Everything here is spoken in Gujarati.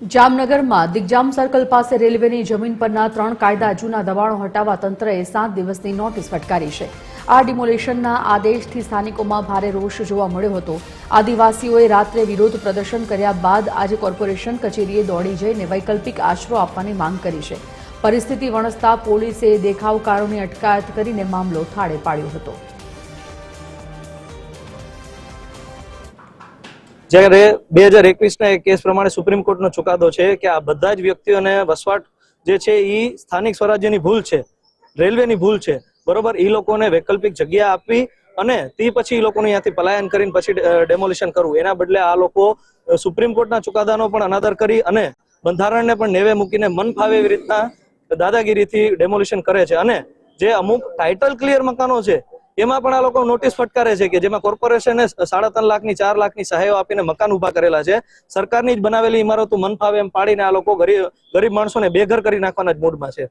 જામનગરમાં દિગ્જામ સર્કલ પાસે રેલવેની જમીન પરના 3 કાયદા જૂના દબાણો હટાવવા તંત્રએ 7 દિવસની નોટિસ ફટકારી છે। આ ડિમોલિશનના આદેશથી સ્થાનિકોમાં ભારે રોષ જોવા મળ્યો હતો। આદિવાસીઓએ રાત્રે વિરોધ પ્રદર્શન કર્યા બાદ આજે કોર્પોરેશન કચેરીએ દોડી જઈને વૈકલ્પિક આશરો આપવાની માંગ કરી છે। પરિસ્થિતિ વણસતા પોલીસે દેખાવકારોની અટકાયત કરીને મામલો થાળે પાડ્યો હતો। જ્યારે 2021ના એક કેસ પ્રમાણે સુપ્રીમ કોર્ટનો ચુકાદો છે કે આ બધા જ વ્યક્તિઓને વસવાટ જે છે એ સ્થાનિક સ્વરાજ્યની ભૂલ છે, રેલવેની ભૂલ છે, બરોબર। એ લોકોને વૈકલ્પિક જગ્યા આપવી અને તે પછી એ લોકોને ત્યાંથી પલાયન કરીને પછી ડેમોલિશન કરવું, એના બદલે આ લોકો સુપ્રીમ કોર્ટના ચુકાદાનો પણ અનાદર કરી અને બંધારણને પણ નેવે મૂકીને મન ફાવે એવી રીતના દાદાગીરીથી ડેમોલિશન કરે છે। અને જે અમુક ટાઇટલ ક્લિયર મકાનો છે એમાં પણ આ લોકો નોટિસ ફટકારે છે કે જેમાં કોર્પોરેશને 3.5 લાખની 4 લાખની સહાયો આપીને મકાન ઉભા કરેલા છે। સરકારની જ બનાવેલી ઇમારતો મન ફાવે એમ પાડીને આ લોકો ગરીબ માણસોને બેઘર કરી નાખવાના જ મૂડમાં છે।